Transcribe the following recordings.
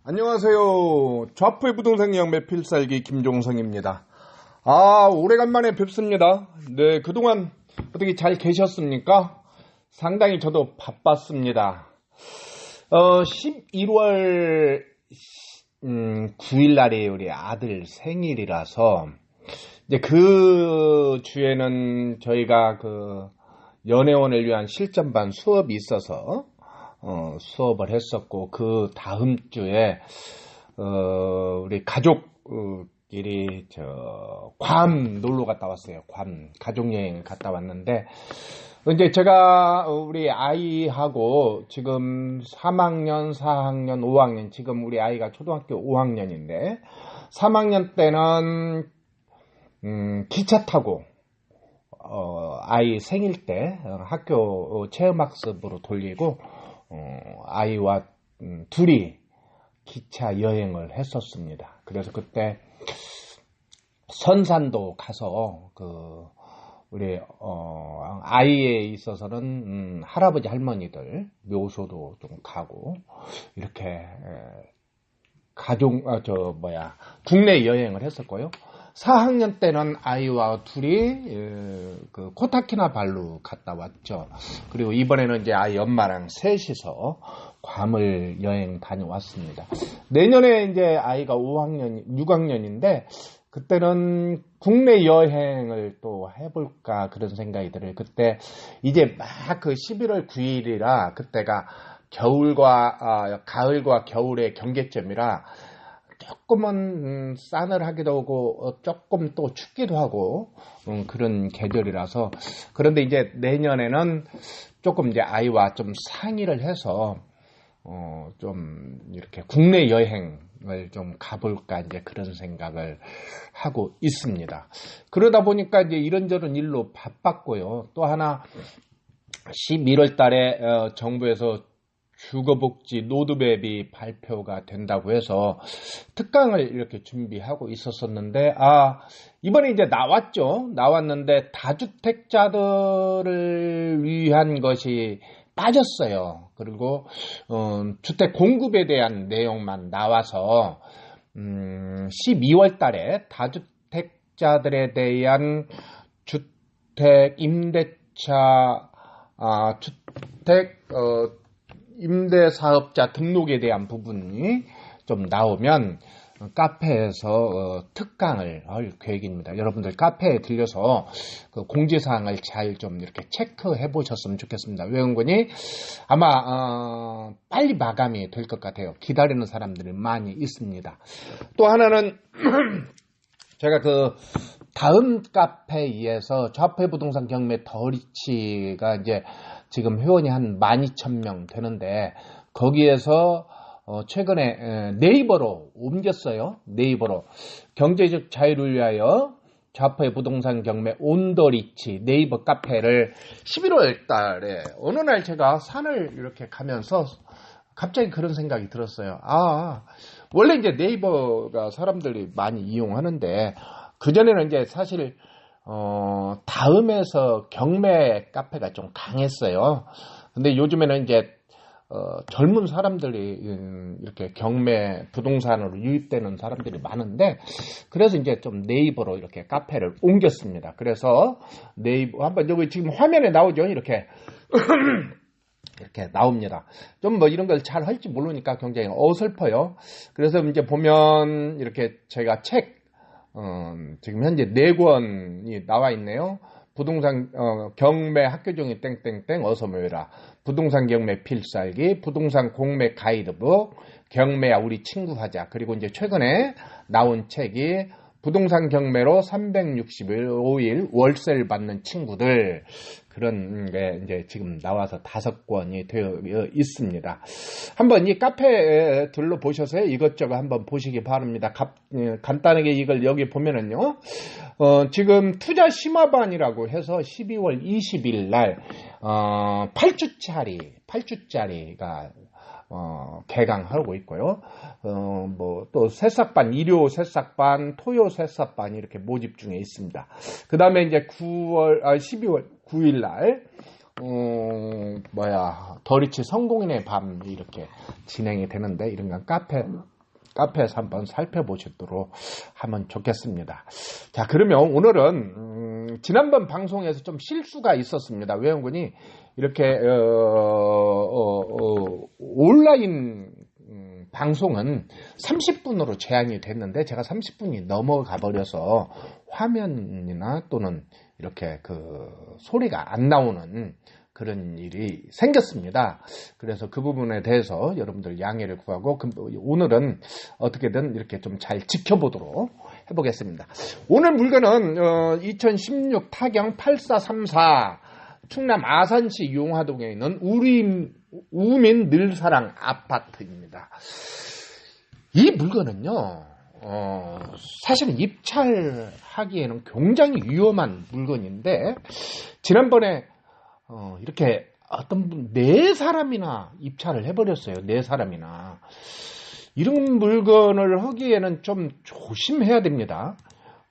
안녕하세요. 좌포의 부동산 경매 필살기 김종성입니다. 오래간만에 뵙습니다. 네, 그동안 어떻게 잘 계셨습니까? 상당히 저도 바빴습니다. 11월 9일 날이 우리 아들 생일이라서 이제 그 주에는 저희가 그 연애원을 위한 실전반 수업이 있어서 수업을 했었고, 그 다음 주에, 우리 가족끼리, 괌 놀러 갔다 왔어요. 괌. 가족여행 갔다 왔는데, 이제 제가 우리 아이하고 지금 3학년, 4학년, 5학년, 지금 우리 아이가 초등학교 5학년인데, 3학년 때는, 기차 타고, 아이 생일 때 학교 체험학습으로 돌리고, 아이와 둘이 기차 여행을 했었습니다. 그래서 그때 선산도 가서 우리 아이에 있어서는 할아버지 할머니들 묘소도 좀 가고 이렇게 국내 여행을 했었고요. 4학년 때는 아이와 둘이 그 코타키나발루 갔다 왔죠. 그리고 이번에는 이제 아이 엄마랑 셋이서 괌을 여행 다녀왔습니다. 내년에 이제 아이가 6학년인데 그때는 국내 여행을 또 해볼까 그런 생각이 들어요. 그때 이제 막 그 11월 9일이라 그때가 가을과 겨울의 경계점이라 조금은 싸늘하기도 하고 조금 또 춥기도 하고 그런 계절이라서, 그런데 이제 내년에는 조금 이제 아이와 좀 상의를 해서 좀 이렇게 국내 여행을 좀 가볼까 이제 그런 생각을 하고 있습니다. 그러다 보니까 이제 이런저런 일로 바빴고요. 또 하나 11월 달에 정부에서 주거복지 노드맵이 발표가 된다고 해서 특강을 이렇게 준비하고 있었었는데, 이번에 이제 나왔는데 다주택자들을 위한 것이 빠졌어요. 그리고 주택 공급에 대한 내용만 나와서 12월 달에 다주택자들에 대한 주택 임대차 임대사업자 등록에 대한 부분이 좀 나오면 카페에서 특강을 할 계획입니다. 여러분들 카페에 들려서 그 공지사항을 잘 좀 이렇게 체크해 보셨으면 좋겠습니다. 왜 그러니 아마 빨리 마감이 될 것 같아요. 기다리는 사람들이 많이 있습니다. 또 하나는 제가 그 다음 카페에서 좌포의 부동산 경매 더리치가 이제 지금 회원이 한 12,000명 되는데, 거기에서 최근에 네이버로 옮겼어요. 네이버로 경제적 자유를 위하여 좌포의 부동산 경매 온더리치 네이버 카페를 11월 달에 어느 날 제가 산을 이렇게 가면서 갑자기 그런 생각이 들었어요. 원래 이제 네이버가 사람들이 많이 이용하는데, 그전에는 이제 사실 다음에서 경매 카페가 좀 강했어요. 근데 요즘에는 이제 젊은 사람들이 이렇게 경매 부동산으로 유입되는 사람들이 많은데, 그래서 이제 좀 네이버로 이렇게 카페를 옮겼습니다. 그래서 네이버 한번 여기 지금 화면에 나오죠. 이렇게 이렇게 나옵니다. 좀 뭐 이런 걸 잘 할지 모르니까 굉장히 어설퍼요. 그래서 이제 보면 이렇게 제가 지금 현재 4권이 나와 있네요. 부동산 경매 학교종이 땡땡땡 어서 모여라, 부동산 경매 필살기, 부동산 공매 가이드북, 경매야 우리 친구 하자, 그리고 이제 최근에 나온 책이 부동산 경매로 365일 월세를 받는 친구들, 그런 게 이제 지금 나와서 5권이 되어 있습니다. 한번 이 카페에 둘러보셔서 이것저것 한번 보시기 바랍니다. 간단하게 이걸 여기 보면은요, 지금 투자 심화반이라고 해서 12월 20일 날 8주짜리가 개강하고 있고요. 또 새싹반, 일요 새싹반, 토요 새싹반이 이렇게 모집 중에 있습니다. 그 다음에 이제 12월 9일 날 더리치 성공인의 밤 이렇게 진행이 되는데 이런 건 카페에서 한번 살펴보시도록 하면 좋겠습니다. 자, 그러면 오늘은 지난번 방송에서 좀 실수가 있었습니다. 외원군이 이렇게 온라인 방송은 30분으로 제한이 됐는데 제가 30분이 넘어가 버려서 화면이나 또는 이렇게 소리가 안 나오는 그런 일이 생겼습니다. 그래서 그 부분에 대해서 여러분들 양해를 구하고 오늘은 어떻게든 이렇게 좀 잘 지켜보도록 해보겠습니다. 오늘 물건은 2016 타경 8434 충남 아산시 용화동에 있는 우민 늘사랑 아파트입니다. 이 물건은요, 사실은 입찰하기에는 굉장히 위험한 물건인데, 지난번에, 이렇게 어떤 분, 4사람이나 입찰을 해버렸어요. 4사람이나. 이런 물건을 하기에는 좀 조심해야 됩니다.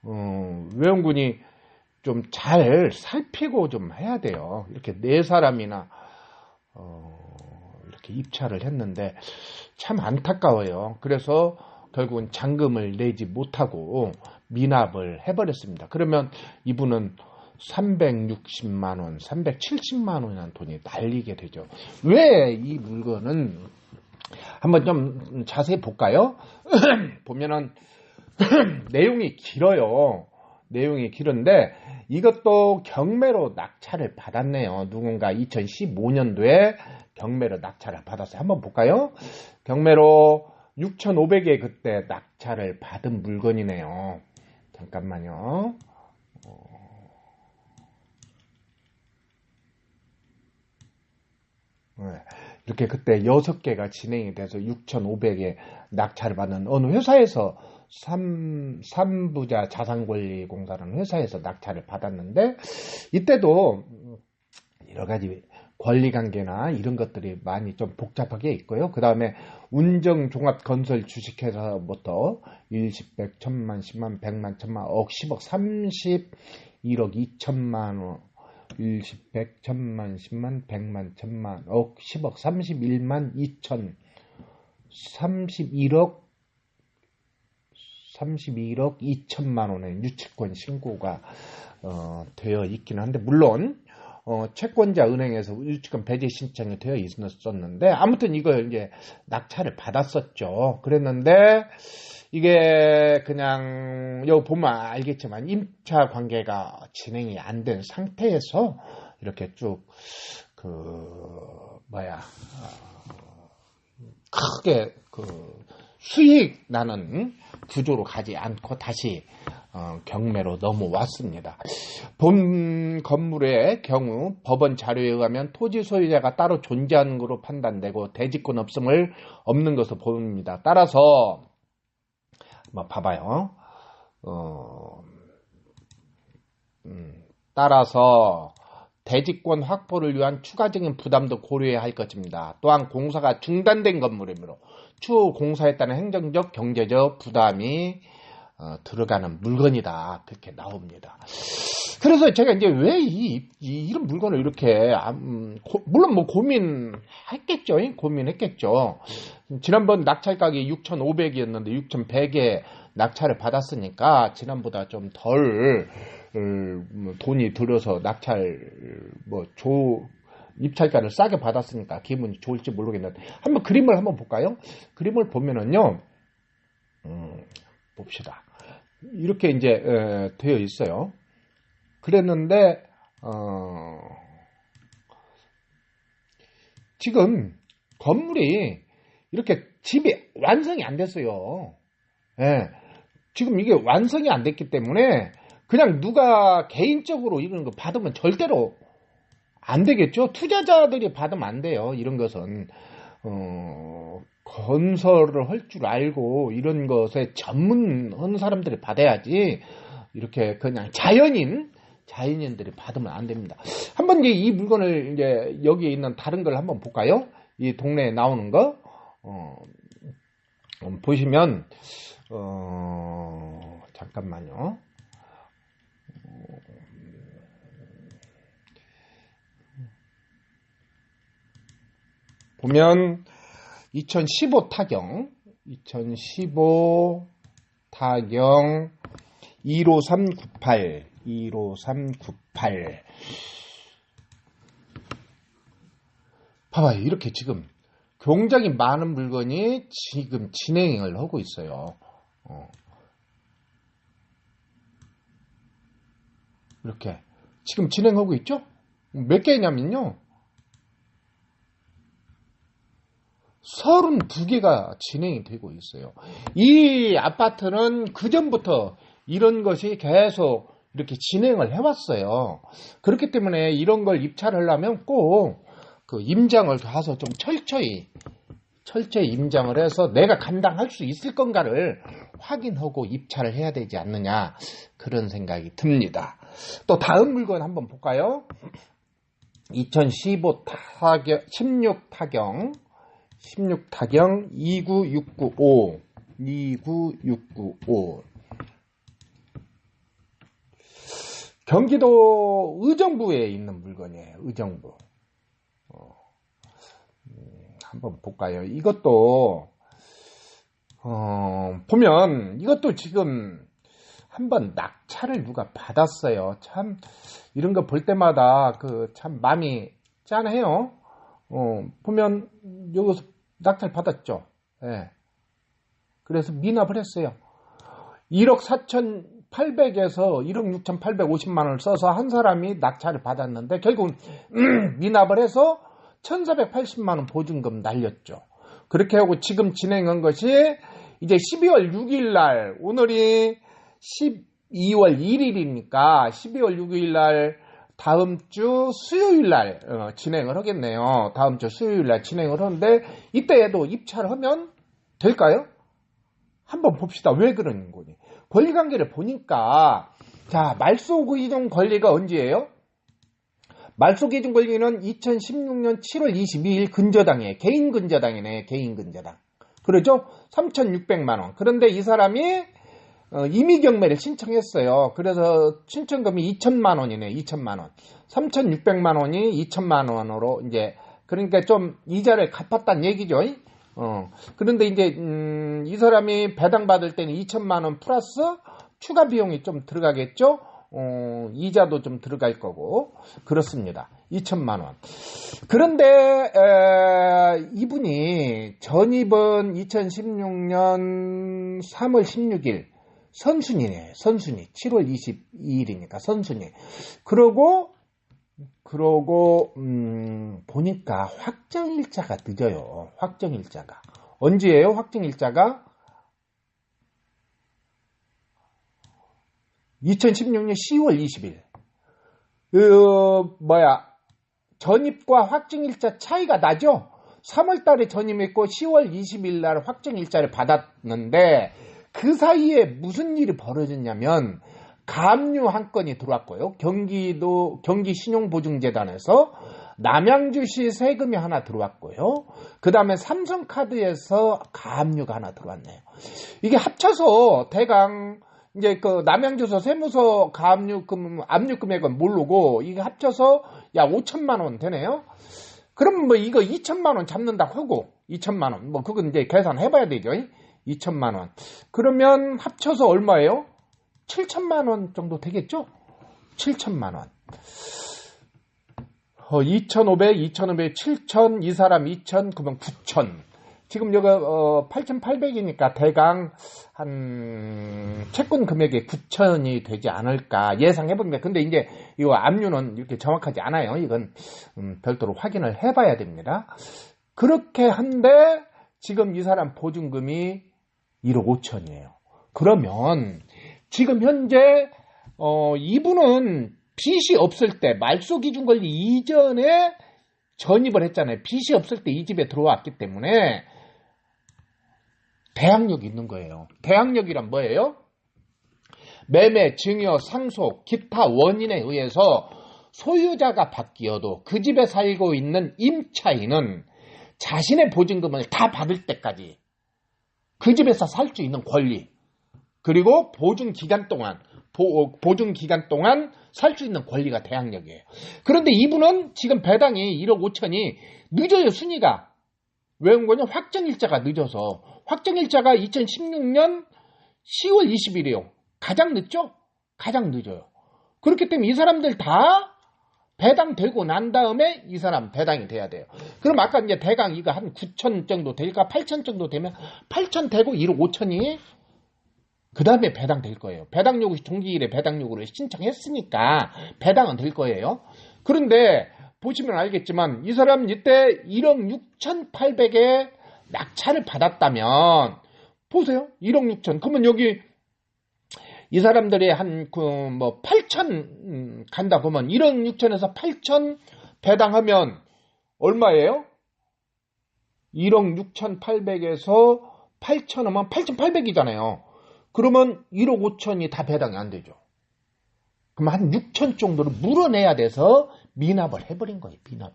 외원군이 좀 잘 살피고 좀 해야 돼요. 이렇게 4사람이나 이렇게 입찰을 했는데 참 안타까워요. 그래서 결국은 잔금을 내지 못하고 미납을 해버렸습니다. 그러면 이분은 360만원, 370만원이라는 돈이 날리게 되죠. 왜 이 물건은 한번 좀 자세히 볼까요? 보면은 내용이 길어요. 내용이 길은데 이것도 경매로 낙찰을 받았네요. 누군가 2015년도에 경매로 낙찰을 받았어요. 한번 볼까요? 경매로 6,500에 그때 낙찰을 받은 물건이네요. 잠깐만요. 이렇게 그때 6개가 진행이 돼서 6,500에 낙찰을 받는 어느 회사에서 삼부자 자산관리공사라는 회사에서 낙찰을 받았는데 이때도 여러 가지 권리관계나 이런 것들이 많이 좀 복잡하게 있고요. 그 다음에 운정종합건설 주식회사부터 1십, 100, 1000만, 10만, 100만, 1000만, 억, 10억, 31억 2천만 원, 1십, 100, 1000만, 10만, 100만, 1000만, 억, 10억, 31만 2천, 31억 2천만 원의 유치권 신고가 되어 있기는 한데 물론 채권자 은행에서 유치권 배제 신청이 되어 있었는데 아무튼 이걸 이제 낙찰을 받았었죠. 그랬는데 이게 그냥 여기 보면 알겠지만 임차 관계가 진행이 안 된 상태에서 이렇게 쭉 크게 수익 나는 구조로 가지 않고 다시 경매로 넘어왔습니다. 본 건물의 경우 법원 자료에 의하면 토지 소유자가 따로 존재하는 것으로 판단되고 대지권 없는 것으로 보입니다. 따라서 봐봐요. 따라서 대지권 확보를 위한 추가적인 부담도 고려해야 할 것입니다. 또한 공사가 중단된 건물이므로 추후 공사에 따른 행정적, 경제적 부담이 들어가는 물건이다. 그렇게 나옵니다. 그래서 제가 이제 왜 이런 물건을 이렇게 물론 고민했겠죠. 고민했겠죠. 지난번 낙찰 가격이 6,500이었는데 6,100에 낙찰을 받았으니까 지난보다 좀 덜 돈이 들어서 입찰가를 싸게 받았으니까 기분이 좋을지 모르겠는데 한번 그림을 한번 볼까요? 그림을 보면은요, 봅시다. 이렇게 이제 되어 있어요. 그랬는데 지금 건물이 이렇게 집이 완성이 안 됐어요. 지금 이게 완성이 안 됐기 때문에 그냥 누가 개인적으로 이런 거 받으면 절대로 안 되겠죠. 투자자들이 받으면 안 돼요. 이런 것은 건설을 할 줄 알고 이런 것에 전문한 사람들이 받아야지 이렇게 그냥 자연인들이 받으면 안 됩니다. 한번 이제 이 물건을 이제 여기에 있는 다른 걸 한번 볼까요? 이 동네에 나오는 거 보시면 잠깐만요. 보면 2015 타경 25398 봐봐요. 이렇게 지금 굉장히 많은 물건이 지금 진행을 하고 있어요. 이렇게 지금 진행하고 있죠? 몇 개냐면요, 32개가 진행이 되고 있어요. 이 아파트는 그전부터 이런 것이 계속 이렇게 진행을 해왔어요. 그렇기 때문에 이런 걸 입찰하려면 꼭 그 임장을 가서 좀 철저히 임장을 해서 내가 감당할 수 있을 건가를 확인하고 입찰을 해야 되지 않느냐, 그런 생각이 듭니다. 또 다음 물건 한번 볼까요? 2015 타경 16 타경 29695 경기도 의정부에 있는 물건이에요. 의정부. 한번 볼까요? 이것도 보면 이것도 지금 한번 낙찰을 누가 받았어요. 참 이런 거 볼 때마다 그 참 마음이 짠해요. 보면 여기서 낙찰 받았죠. 예. 그래서 미납을 했어요. 1억 4,800에서 1억 6,850만 원을 써서 한 사람이 낙찰을 받았는데 결국은 미납을 해서 1,480만 원 보증금 날렸죠. 그렇게 하고 지금 진행한 것이 이제 12월 6일 날, 오늘이 12월 1일이니까 12월 6일 날 다음 주 수요일 날 진행을 하겠네요. 다음 주 수요일 날 진행을 하는데 이때에도 입찰을 하면 될까요? 한번 봅시다. 왜 그러는 거니? 권리관계를 보니까, 자, 말소이동 권리가 언제예요? 말소기준 권리는 2016년 7월 22일 근저당이에요. 개인 근저당이네. 개인 근저당. 그러죠? 3,600만 원. 그런데 이 사람이 임의경매를 신청했어요. 그래서 신청금이 2천만 원이네. 2천만 원. 3,600만 원이 2천만 원으로 이제, 그러니까 좀 이자를 갚았다는 얘기죠. 그런데 이제 이 사람이 배당받을 때는 2천만 원 플러스 추가 비용이 좀 들어가겠죠. 이자도 좀 들어갈 거고 그렇습니다. 2천만 원. 그런데 이분이 전입은 2016년 3월 16일 선순위네. 선순위. 7월 22일이니까 선순위. 그러고 보니까 확정일자가 늦어요. 확정일자가. 언제예요? 확정일자가 2016년 10월 20일. 전입과 확정일자 차이가 나죠? 3월 달에 전입했고 10월 20일 날 확정일자를 받았는데 그 사이에 무슨 일이 벌어졌냐면 가압류 한 건이 들어왔고요. 경기신용보증재단에서 남양주시 세금이 하나 들어왔고요. 그 다음에 삼성카드에서 가압류가 하나 들어왔네요. 이게 합쳐서 대강 이제 그 남양주서 세무서 가압류금 압류 금액은 모르고 이게 합쳐서 5천만 원 되네요. 그럼 뭐 이거 2천만 원 잡는다고 하고 2천만 원 뭐 그건 이제 계산해봐야 되죠. 2천만 원. 그러면 합쳐서 얼마예요? 7천만 원 정도 되겠죠? 7천만 원. 2,500, 7,000, 이 사람 2,000, 그러면 9,000. 지금 여기 8,800이니까 대강 한 채권 금액이 9,000이 되지 않을까 예상해봅니다. 근데 이제 이거 압류는 이렇게 정확하지 않아요. 이건 별도로 확인을 해봐야 됩니다. 그렇게 한데 지금 이 사람 보증금이 1억 5천이에요. 그러면 지금 현재 이분은 빚이 없을 때 말소기준권리 이전에 전입을 했잖아요. 빚이 없을 때 이 집에 들어왔기 때문에 대항력이 있는 거예요. 대항력이란 뭐예요? 매매, 증여, 상속, 기타 원인에 의해서 소유자가 바뀌어도 그 집에 살고 있는 임차인은 자신의 보증금을 다 받을 때까지 그 집에서 살 수 있는 권리, 그리고 보증기간 동안 살 수 있는 권리가 대항력이에요. 그런데 이분은 지금 배당이 1억 5천이 늦어요. 순위가 왜 온 거냐? 확정일자가 늦어서. 확정일자가 2016년 10월 20일이에요. 가장 늦죠? 가장 늦어요. 그렇기 때문에 이 사람들 다 배당되고 난 다음에 이 사람 배당이 돼야 돼요. 그럼 아까 이제 대강 이거 한 9천 정도 될까? 8천 정도 되면 8천 되고 1억 5천이 그 다음에 배당될 거예요. 배당 요구 종기일에 배당 요구를 신청했으니까 배당은 될 거예요. 그런데 보시면 알겠지만 이 사람 이때 1억 6,800에 낙찰을 받았다면 보세요. 1억 6천. 그러면 여기 이 사람들이 한 8천 간다 그러면 1억 6천에서 8천 배당하면 얼마예요? 1억 6,800에서 8천 하면 8,800이잖아요. 그러면 1억 5천이 다 배당이 안 되죠. 그럼 한 6천 정도를 물어내야 돼서 미납을 해버린 거예요. 미납을.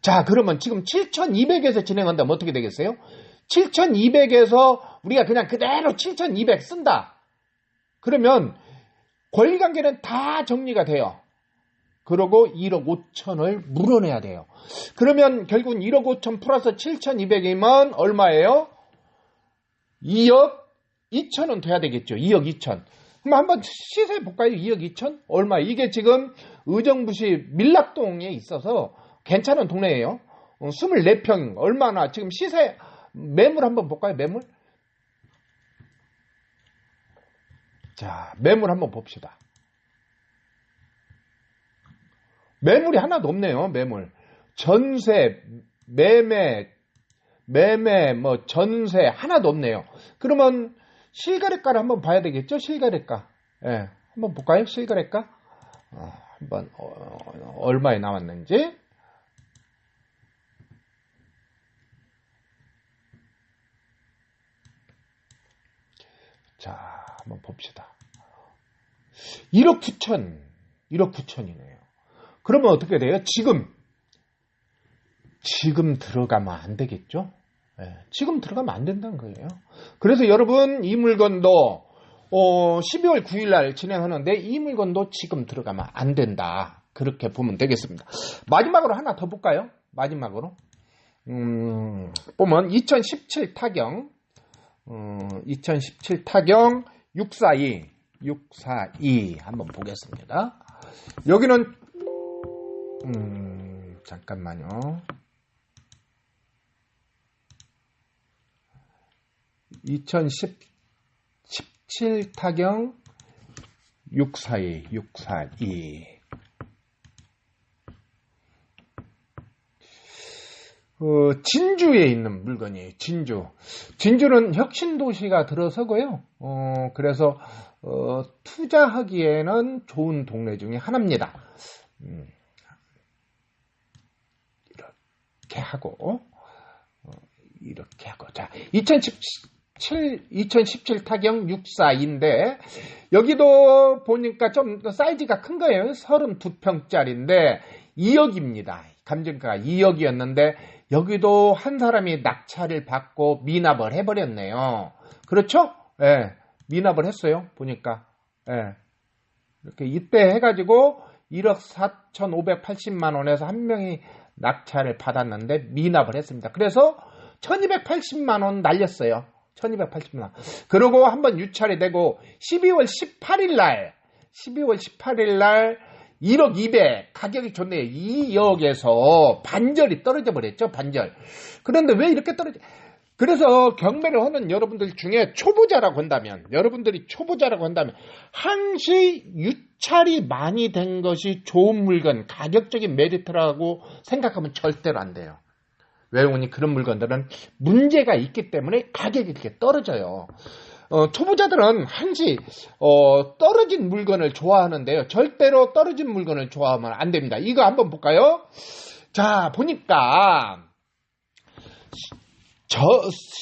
자, 그러면 지금 7,200에서 진행한다면 어떻게 되겠어요? 7,200에서 우리가 그냥 그대로 7,200 쓴다. 그러면 권리관계는 다 정리가 돼요. 그러고 1억 5천을 물어내야 돼요. 그러면 결국은 1억 5천 플러스 7,200이면 얼마예요? 2억 2천은 돼야 되겠죠. 2억 2천. 그럼 한번 시세 볼까요? 2억 2천? 얼마? 이게 지금 의정부시 밀락동에 있어서 괜찮은 동네예요. 24평 얼마나 지금 시세 매물 한번 볼까요? 매물? 자, 매물 한번 봅시다. 매물이 하나도 없네요. 매물. 전세, 매매, 전세 하나도 없네요. 그러면 실거래가를 한번 봐야 되겠죠? 실거래가. 예, 한번 볼까요? 실거래가. 한번 얼마에 나왔는지. 자, 한번 봅시다. 1억 9천. 1억 9천이네요. 그러면 어떻게 돼요? 지금 들어가면 안 되겠죠? 네, 지금 들어가면 안 된다는 거예요. 그래서 여러분 이 물건도 12월 9일 날 진행하는데 이 물건도 지금 들어가면 안 된다. 그렇게 보면 되겠습니다. 마지막으로 하나 더 볼까요? 마지막으로 보면 2017 타경 2017 타경 642 한번 보겠습니다. 여기는 잠깐만요. 2017 타경 642 진주에 있는 물건이에요. 진주는 혁신도시가 들어서고요. 그래서 투자하기에는 좋은 동네 중에 하나입니다. 이렇게 하고 자, 2017 타경 642인데 여기도 보니까 좀 사이즈가 큰 거예요. 32평짜리인데 2억입니다. 감정가가 2억이었는데 여기도 한 사람이 낙찰을 받고 미납을 해버렸네요. 그렇죠? 예, 미납을 했어요. 보니까. 예. 이렇게 이때 해가지고 1억 4,580만 원에서 한 명이 낙찰을 받았는데 미납을 했습니다. 그래서 1,280만 원 날렸어요. 1,280만 원. 그리고 한번 유찰이 되고 12월 18일 날 1억 200 가격이 좋네요. 2억에서 반절이 떨어져 버렸죠. 반절. 그런데 왜 이렇게 떨어져? 그래서 경매를 하는 여러분들 중에 여러분들이 초보자라고 한다면 항시 유찰이 많이 된 것이 좋은 물건, 가격적인 메리트라고 생각하면 절대로 안 돼요. 왜냐하면 그런 물건들은 문제가 있기 때문에 가격이 이렇게 떨어져요. 초보자들은 항시 떨어진 물건을 좋아하는데요. 절대로 떨어진 물건을 좋아하면 안 됩니다. 이거 한번 볼까요? 자, 보니까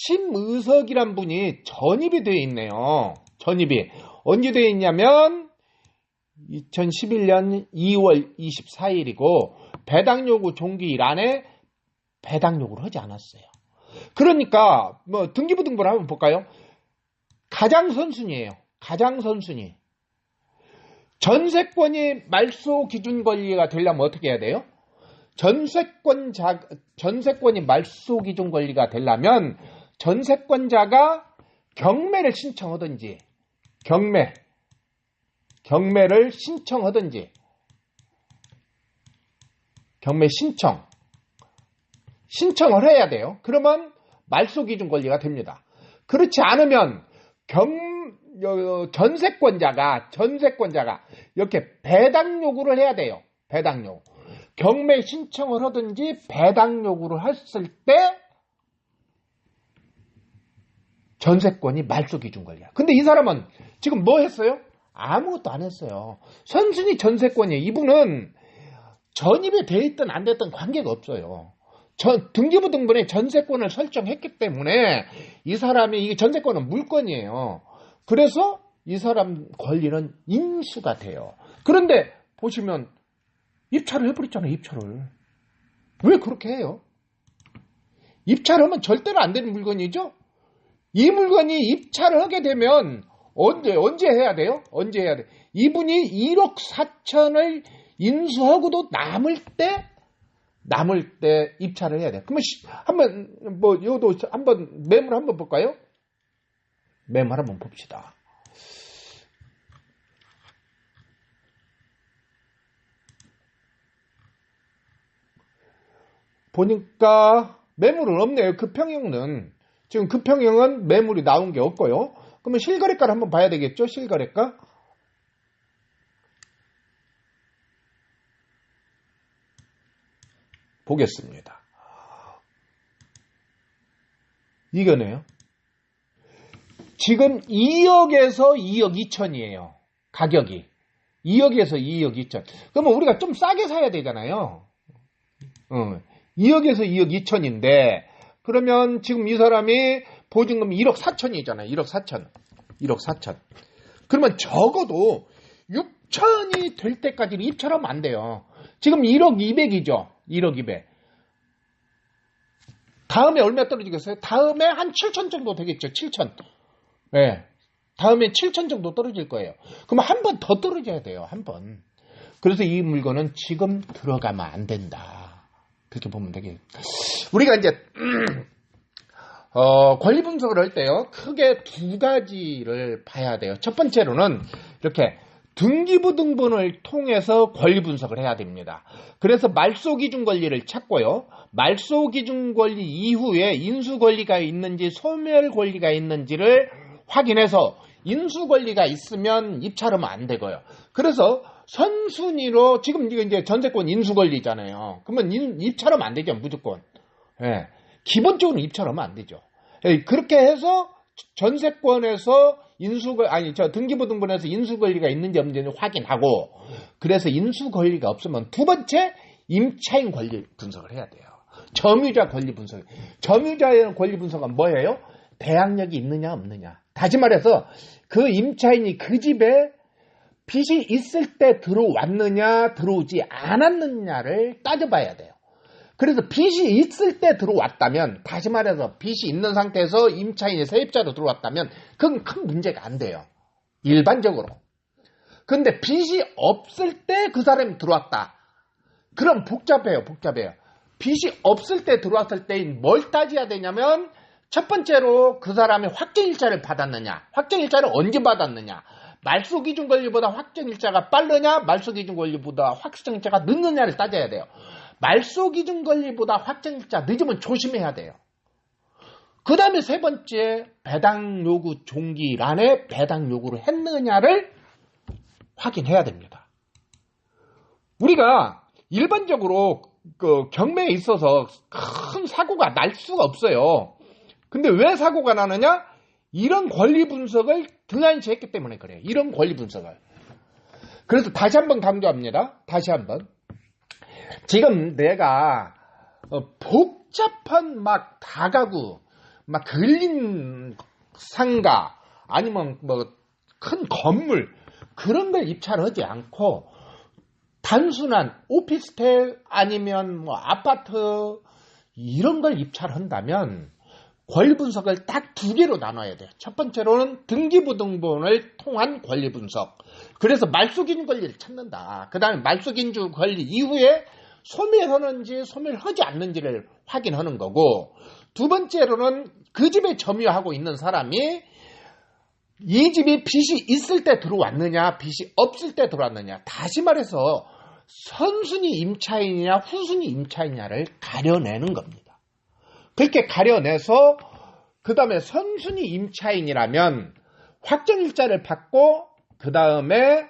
심의석이란 분이 전입이 되어 있네요. 전입이 언제 되어 있냐면 2011년 2월 24일이고 배당 요구 종기일 안에 배당 요구를 하지 않았어요. 그러니까 등기부등본을 한번 볼까요? 가장 선순위예요. 가장 선순위. 전세권이 말소 기준 권리가 되려면 어떻게 해야 돼요? 전세권이 말소기준 권리가 되려면 전세권자가 경매를 신청하든지 경매를 신청하든지 경매 신청을 해야 돼요. 그러면 말소기준 권리가 됩니다. 그렇지 않으면 전세권자가 이렇게 배당 요구를 해야 돼요. 배당 요구. 경매 신청을 하든지 배당 요구를 했을 때 전세권이 말소기준 권리야. 근데 이 사람은 지금 뭐 했어요? 아무것도 안 했어요. 선순위 전세권이에요. 이분은 전입이 돼 있든 안 됐든 관계가 없어요. 등기부등본에 전세권을 설정했기 때문에 이 사람이 이게 전세권은 물권이에요. 그래서 이 사람 권리는 인수가 돼요. 그런데 보시면 입찰을 해버렸잖아요. 입찰을. 왜 그렇게 해요? 입찰하면 절대로 안 되는 물건이죠. 이 물건이 입찰을 하게 되면 언제 해야 돼요? 언제 해야 돼? 이분이 1억 4천을 인수하고도 남을 때 입찰을 해야 돼. 그러면 한번 이것도 한번 매물 한번 볼까요? 매물 한번 봅시다. 보니까 매물은 없네요. 급평형은 지금 급평형은 매물이 나온 게 없고요. 그러면 실거래가를 한번 봐야 되겠죠? 실거래가. 보겠습니다. 이거네요. 지금 2억에서 2억 2천이에요. 가격이. 2억에서 2억 2천. 그러면 우리가 좀 싸게 사야 되잖아요. 2억에서 2억 2천인데 그러면 지금 이 사람이 보증금이 1억 4천이잖아요. 1억 4천. 1억 4천. 그러면 적어도 6천이 될 때까지는 입찰하면 안 돼요. 지금 1억 2백이죠. 1억 2백. 다음에 얼마 떨어지겠어요? 다음에 한 7천 정도 되겠죠. 7천. 네. 다음에 7천 정도 떨어질 거예요. 그럼 한 번 더 떨어져야 돼요. 한 번. 그래서 이 물건은 지금 들어가면 안 된다. 그렇게 보면 되겠죠. 우리가 이제 권리 분석을 할 때요. 크게 두 가지를 봐야 돼요. 첫 번째로는 이렇게 등기부등본을 통해서 권리 분석을 해야 됩니다. 그래서 말소기준 권리를 찾고요. 말소기준 권리 이후에 인수권리가 있는지 소멸 권리가 있는지를 확인해서 인수권리가 있으면 입찰하면 안 되고요. 그래서 선순위로 지금 이제 전세권 인수권리잖아요. 그러면 입찰하면 안 되죠. 무조건. 예. 기본적으로 입찰하면 안 되죠. 예. 그렇게 해서 전세권에서 등기부등본에서 인수권리가 있는지 없는지 확인하고, 그래서 인수권리가 없으면 두 번째 임차인 권리 분석을 해야 돼요. 점유자 권리 분석. 점유자의 권리 분석은 뭐예요? 대항력이 있느냐 없느냐. 다시 말해서 그 임차인이 그 집에 빚이 있을 때 들어왔느냐 들어오지 않았느냐를 따져봐야 돼요. 그래서 빚이 있을 때 들어왔다면, 다시 말해서 빚이 있는 상태에서 임차인이 세입자로 들어왔다면 그건 큰 문제가 안 돼요. 일반적으로. 근데 빚이 없을 때 그 사람이 들어왔다. 그럼 복잡해요. 빚이 없을 때 들어왔을 때인 뭘 따져야 되냐면, 첫 번째로 그 사람이 확정일자를 받았느냐, 확정일자를 언제 받았느냐, 말소기준 권리보다 확정일자가 빠르냐, 말소기준 권리보다 확정일자가 늦느냐를 따져야 돼요. 말소기준 권리보다 확정일자 늦으면 조심해야 돼요. 그 다음에 세 번째, 배당 요구 종기란에 배당 요구를 했느냐를 확인해야 됩니다. 우리가 일반적으로 그 경매에 있어서 큰 사고가 날 수가 없어요. 근데 왜 사고가 나느냐? 이런 권리 분석을 등한시 했기 때문에 그래요. 이런 권리 분석을. 그래서 다시 한번 강조합니다. 다시 한번. 지금 내가 복잡한 막 다가구, 막 근린 상가, 아니면 뭐 큰 건물, 그런 걸 입찰하지 않고 단순한 오피스텔 아니면 뭐 아파트 이런 걸 입찰한다면 권리 분석을 딱 두 개로 나눠야 돼요. 첫 번째로는 등기부등본을 통한 권리 분석. 그래서 말소기준 권리를 찾는다. 그 다음에 말소기준 권리 이후에 소멸하는지 소멸하지 않는지를 확인하는 거고, 두 번째로는 그 집에 점유하고 있는 사람이 이 집이 빚이 있을 때 들어왔느냐 빚이 없을 때 들어왔느냐, 다시 말해서 선순위 임차인이냐 후순위 임차인이냐를 가려내는 겁니다. 그렇게 가려내서 그 다음에 선순위 임차인이라면 확정일자를 받고 그 다음에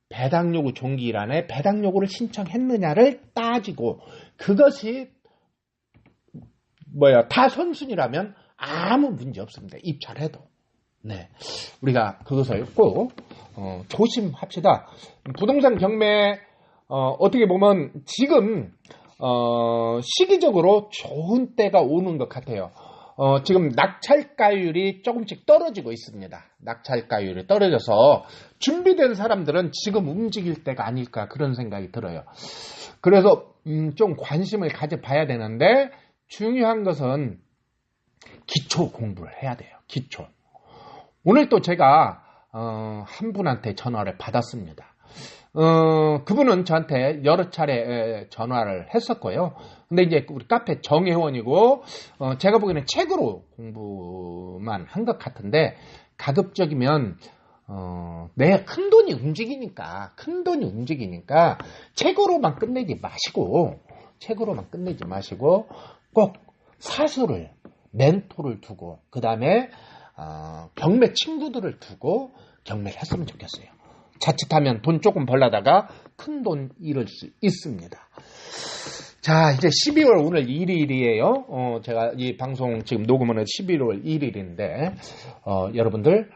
배당요구 종기일안에 배당요구를 신청했느냐를 따지고, 그것이 다 선순위라면 아무 문제 없습니다. 입찰해도. 네, 우리가 그것을 꼭 조심합시다. 부동산 경매 어떻게 보면 지금 시기적으로 좋은 때가 오는 것 같아요. 지금 낙찰가율이 조금씩 떨어지고 있습니다. 낙찰가율이 떨어져서 준비된 사람들은 지금 움직일 때가 아닐까, 그런 생각이 들어요. 그래서 좀 관심을 가져봐야 되는데, 중요한 것은 기초 공부를 해야 돼요. 기초. 오늘 또 제가 한 분한테 전화를 받았습니다. 그분은 저한테 여러 차례 전화를 했었고요. 근데 이제 우리 카페 정회원이고, 제가 보기에는 책으로 공부만 한 것 같은데, 가급적이면, 내 큰돈이 움직이니까, 책으로만 끝내지 마시고, 꼭 사수를, 멘토를 두고, 그 다음에, 경매 친구들을 두고 경매를 했으면 좋겠어요. 자칫하면 돈 조금 벌려다가 큰 돈 잃을 수 있습니다. 자, 이제 12월 오늘 1일이에요. 제가 이 방송 지금 녹음은 11월 1일인데, 여러분들,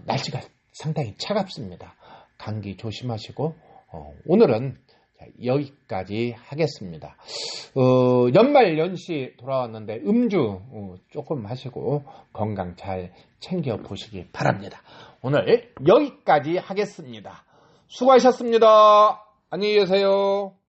날씨가 상당히 차갑습니다. 감기 조심하시고, 오늘은 여기까지 하겠습니다. 연말 연시 돌아왔는데 음주 조금 마시고 건강 잘 챙겨 보시기 바랍니다. 오늘 여기까지 하겠습니다. 수고하셨습니다. 안녕히 계세요.